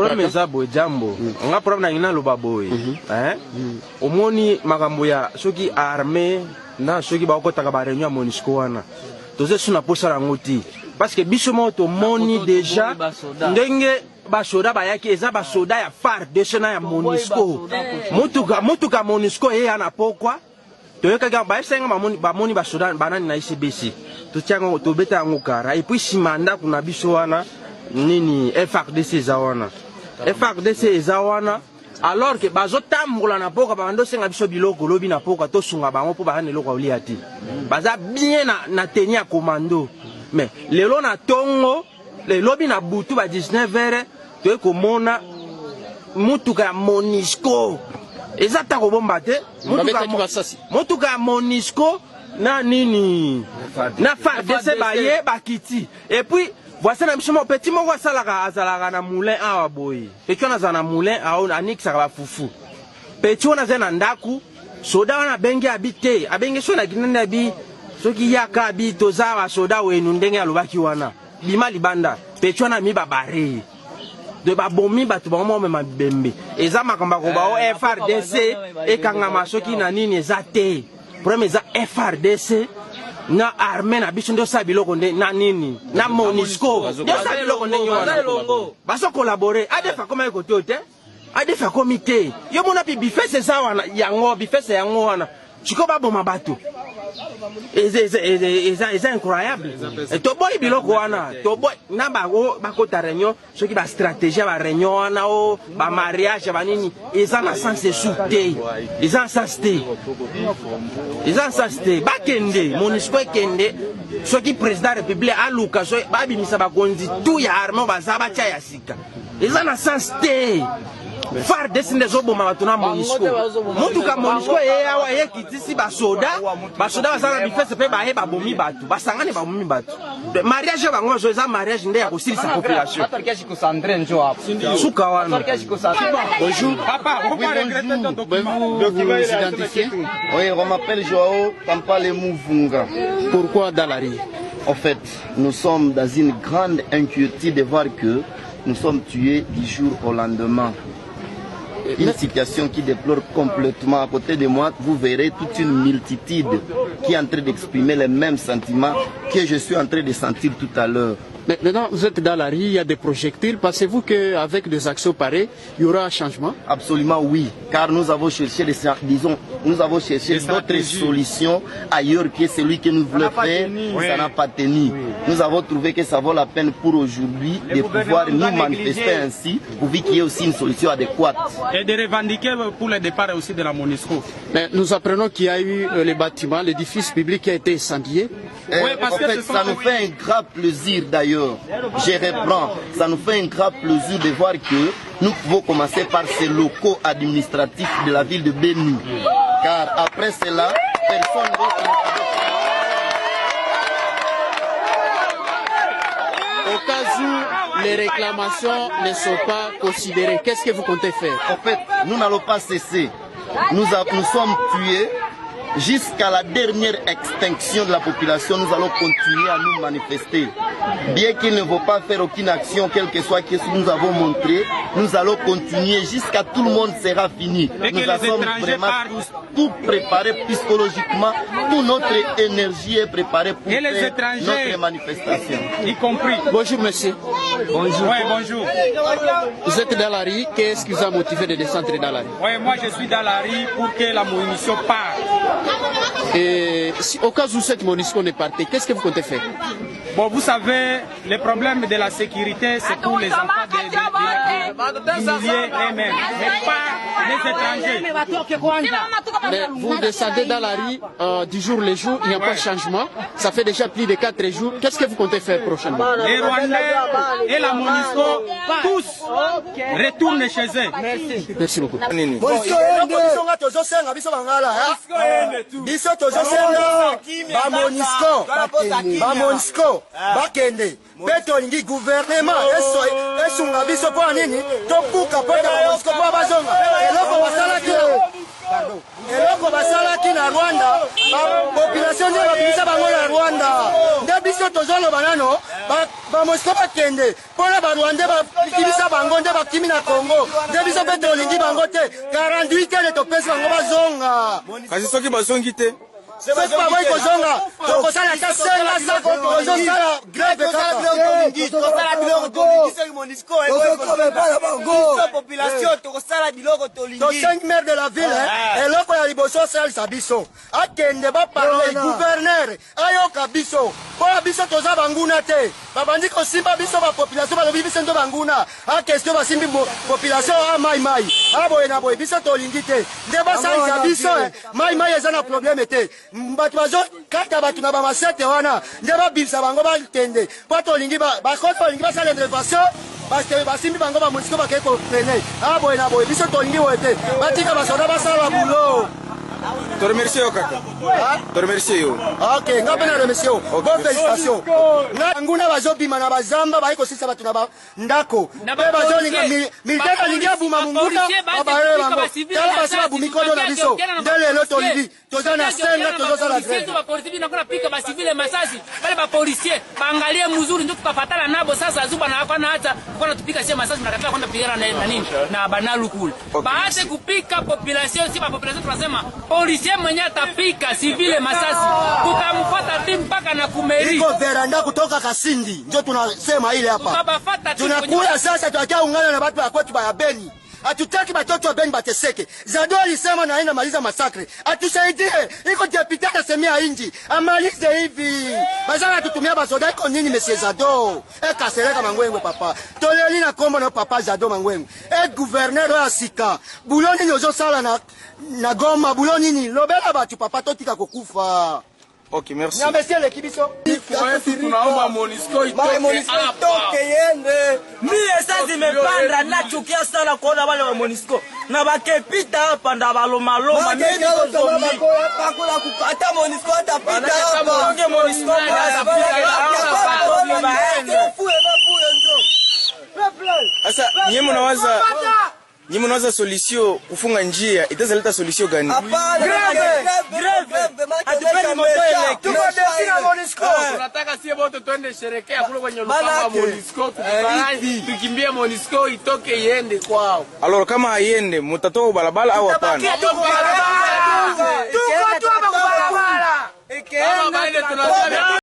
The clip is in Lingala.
problème ça boy jambo. On a problème na ina loba boy. Hein? Omoni makambo ya soki armée na soki ba okota ka ba réunion MONUSCO wana. Toze suna posa rango ti. Parce que biso mo to moni déjà ndenge ba soda ba yaki eza ba soda ya FARDC na ya MONUSCO. Mutuka MONUSCO ye ana pokwa. Toyoka ga ba senga ba moni ba soda banani na ICBC. Totiango to beta yango kara et puis simanda kuna biso wana nini FARDC zawana. FARDC zawana alors que bazo tambola na poka bando senga biso biloko lobi na poka to sunga bango po ba ne loko oli ati. Baza bien na tenir commando. Mais lelo na tongo le lobi na butu ba 19h to ko mona mutuka MONUSCO. Ezata ko bomba te mutuka MONUSCO na nini na FARDC baye bakiti et puis voici na mishimo petit moko asalaka azalaka na moulin awa boy petit on azana moulin awa anikisa ba fufu petit on azana ndaku soda wana bengi abite abenge so na kinenda bi soki yaka bi tozawa soda wenu ndenge alobaki wana bima libanda petit on mi babare de babomi batu bango mema bembe eza makamba ko ba o FARDC e kangama soki na nini ezate problème eza FARDC na armée na biso ndio sa biloko na nini na MONUSCO ndio sa biloko ndenyo baso collaborer adefa koma eko tote adefa comité yo mona pi bifese za wana yango bifese yango wana chiko baboma bato c'est incroyable. Et to boy biloko wana, to boy na ba kota réunion, ceux qui ba stratégie ba réunion wana o ba mariage ba nini, ils en sens souté. Ils en sens té. Ils en sens té. Ba kende, MONUSCO kende, ceux qui président république a luka so ba bimisa ba konzi tout ya arme ba za ba tia ya sika. Ils en sens té. FARDC ndezo boma batuna MONUSCO. Mutuka MONUSCO ye awa ye kitisi ba soda basala bifese pe ba he ba bomi batu. Basangane ba bomi batu. Mariage bango zo eza mariage nde ya kosilisa population. Suka wana. Bonjour. Papa, vous vous identifiez? Oui, on m'appelle Joao Tampale Mouvunga. Pourquoi Dalari? En fait, nous sommes dans une grande inquiétude de voir que nous sommes tués du jour au lendemain. Une situation qui déplore complètement. À côté de moi, vous verrez toute une multitude qui est en train d'exprimer les mêmes sentiments que je suis en train de sentir tout à l'heure. Maintenant, vous êtes dans la rue, il y a des projectiles. Pensez-vous qu'avec des actions pareilles, il y aura un changement? Absolument oui, car nous avons cherché, d'autres solutions ailleurs que celui que nous voulons faire, ça n'a pas tenu. Nous avons trouvé que ça vaut la peine pour aujourd'hui de pouvoir nous manifester ainsi, pour qu'il y ait aussi une solution adéquate. Et de revendiquer pour le départ aussi de la MONUSCO. Mais nous apprenons qu'il y a eu le bâtiment, l'édifice public qui a été incendié. En fait, ça nous fait un grand plaisir d'ailleurs. Je reprends, ça nous fait un grand plaisir de voir que nous pouvons commencer par ces locaux administratifs de la ville de Béni. Car après cela, personne d'autre. Au cas où les réclamations ne sont pas considérées, qu'est-ce que vous comptez faire? En fait, nous n'allons pas cesser. Nous sommes tués. Jusqu'à la dernière extinction de la population, nous allons continuer à nous manifester. Bien qu'il ne faut pas faire aucune action, quel que soit ce que nous avons montré, nous allons continuer jusqu'à tout le monde sera fini. Nous avons vraiment tout préparé psychologiquement, toute notre énergie est préparée pour faire notre manifestation. Y compris. Bonjour monsieur. Bonjour. Ouais, bonjour. Vous êtes dans la rue, qu'est-ce qui vous a motivé de descendre dans la rue? Oui, moi je suis dans la rue pour que la munition parte. Et si, au cas où cette MONUSCO n'est partie, qu'est-ce que vous comptez faire? Bon, vous savez, le problème de la sécurité, c'est pour les enfants d'humilier eux-mêmes, mais pas les étrangers. Mais vous descendez dans la rue du jour le jour, il n'y a pas de changement. Ça fait déjà plus de 4 jours. Qu'est-ce que vous comptez faire prochainement? Les Rwandais et la MONUSCO, tous retournent chez eux. Merci. Merci beaucoup. Bakende beto lingi gouvernement esunga biso po nini topuka po na MONUSCO po bazonga eloko basala te eloko eloko basalaki na Rwanda population nde babimisa bango na Rwanda nde biso tozoloba nano baMONUSCO bakende mpona barwandais bakimisa bango nde bakimi na Congo nde biso mpe tolingi bango te 48 heures topesi bango bazonga kasi soki bazongi te soki baboyi kozonga tokosala ata senga sako tozosala greve kaka tosengi maire de la ville eloko ya liboso osalisa biso akende baparle gouverneur ayoka biso mpona biso toza banguna te babandi kosimba biso bapopulation balobi biso ndo banguna akestio basimbi population amaimai aboye na boye biso tolingi te nde basalisa biso maimai eza na probleme te bato bazokata bato na bamasete wana nde babimisa bango bakende mpo tolingi bakotolingi basala intervention basimbi bango baMONUSCO bakei koprene aboye na boye biso tolingi boye te batika basoda basala bulo to remercie yo kaka to remercie yo ok nga mpe na remercie yo bon félicitation nga nguna bazobima na bazamba bayi kosilisa bato na bandako mpe bazolinga militaire alingi abuma munguna babayele bango tala basi babumi kodo na biso nde lelo tolingi toza na senga tozosala greve basivile masasi bale bapolisier baangalie mzuri ndio tukafatana nabo sasa zuba na hapa na hata kwa tupika sie masasi nakataka kwenda pigana na nini na banalu kule baate kupika population si population tunasema policier mwenye atapika civile masasi tutamfuata timu mpaka na kumeri iko veranda kutoka Kasindi ndio tunasema ile hapa tunakula sasa tutakia ungana na watu wa kwetu ba Beni hatutaki batoto wa Beni bateseke Zado alisema na aina maliza masakre atusaidie iko deputy atasemea inji amalize hivi bazana tutumia basoda iko nini monsieur Zado kasereka mangwengwe papa toleli na kombo na papa Zado mangwengwe gouverneur wa sika buloni nyozo sala na Goma buloni ni lobela batu papa totika kokufa. Ok, merci. Na monsieur l'équibiso. Tunaomba MONUSCO itoke yende. Mimi sasa zimepanda nachukia sana kuona wale wa MONUSCO. Na bakepita hapa nda baloma loma mimi ndio hakuna kupata MONUSCO atapita hapa. Ndio MONUSCO sasa nyinyi mnawaza solution kufunga njia itazaleta solution gani? Greve. Atupeni moto ile. Tukodesina MONUSCO. Tunataka sie wote twende sherekea kule kwenye lukamba MONUSCO tukimbie MONUSCO itoke iende kwao. Alors kama haiende mtatoa barabara au hapana? Tuko barabara. Kama baile tunasema